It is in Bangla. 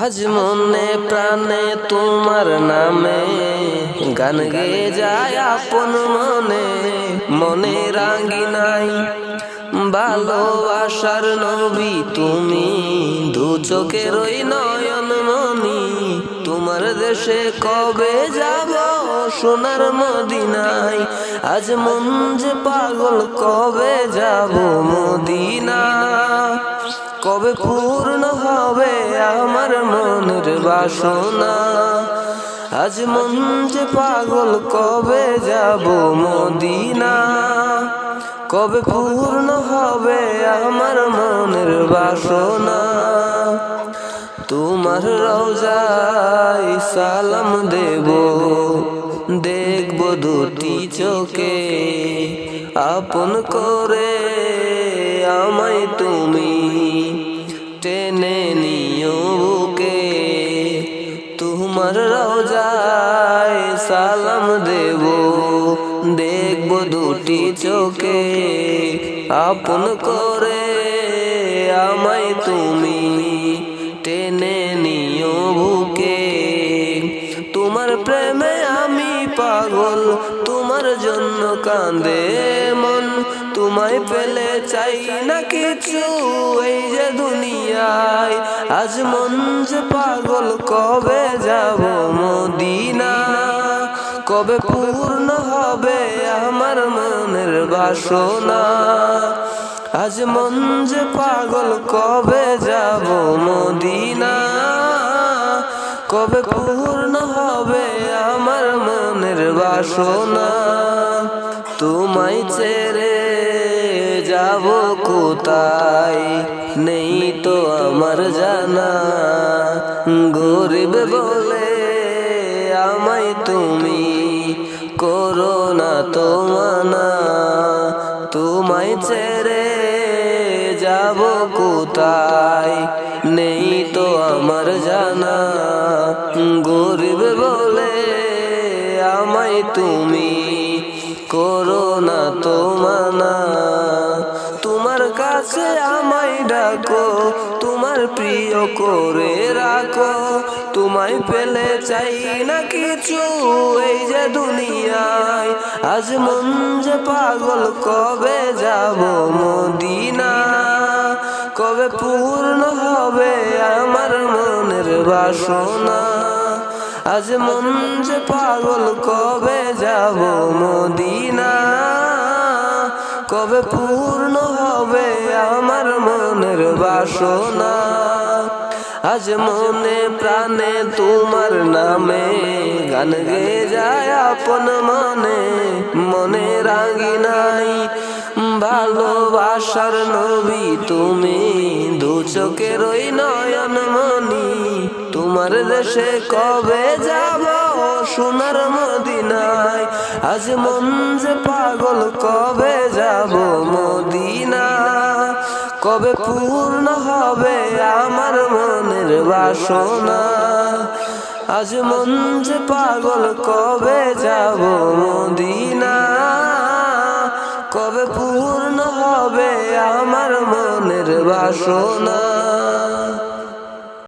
আজ মনে প্রাণে তোমার নামে গান গেয়ে যায় আপন মনে, মনে রাঙি নাই ভালোবাসার নবী তুমি, দু চোখের ওই নয়ন মনি। তোমার দেশে কবে যাব সোনার মদিনায়, আজ মন যে পাগল কবে যাব মদিনা। কবে পূর্ণ হবে আমার মনের বাসনা, আজ মন যে পাগল কবে যাব মদিনা। কবে পূর্ণ হবে আমার মনের বাসনা। তোমার রওজায় সালাম দেব, দেখব দুটি চোখে, আপন করে আমায় তুমি টেনে নিও বুকে। তোমার রওজায় সালাম দেব, দেখব দুটি চোখে, আপন করে আমায় তুমি টেনে নিও বুকে। তোমার প্রেমে আমি পাগল, তোমার জন্য কাঁদে মন। তোমায় পেলে চাই না কিছু এই যে দুনিয়ায়, আজ মন যে পাগল কবে যাব মদিনা। কবে পূর্ণ হবে আমার মনের বাসনা, আজ মন যে পাগল কবে যাব মদিনা। কবে পূর্ণ হবে আমার মনের বাসনা। তোমায় ছেড়ে যাব কোথায় নেই তো আমার জানা, গরিব বলে আমায় তুমি করো না তো মানা। তোমায় ছেড়ে যাব কোথায় নেই তো আমার জানা, গরিব বলে আমায় তুমি করো না তো মানা। তোমার কাছে আমায় ডাকো, তোমার প্রিয় করে রাখো। তোমায় পেলে চাই না কিছু এই যে দুনিয়ায়, আজ মন যে পাগল কবে যাব মদিনা। কবে পূর্ণ হবে আমার মনের বাসনা, আজ মন যে পাগল কবে যাব মদিনা। কবে পূর্ণ হবে আমার মনের বাসনা, আজ মনে প্রাণে তোমার নামে গান গেয়ে যায় আপন মনে, মনে রাঙি নাই ভালোবাসার নবী তুমি, দু চোখের ওই নয়ন মনি। তোমার দেশে কবে যাব সোনার মদিনায়, আজ মন যে পাগল কবে যাব মদিনা। কবে পূর্ণ হবে আমার মনের বাসনা, আজ মন যে পাগল কবে যাব মদিনা। কবে পূর্ণ হবে আমার মনের বাসনা।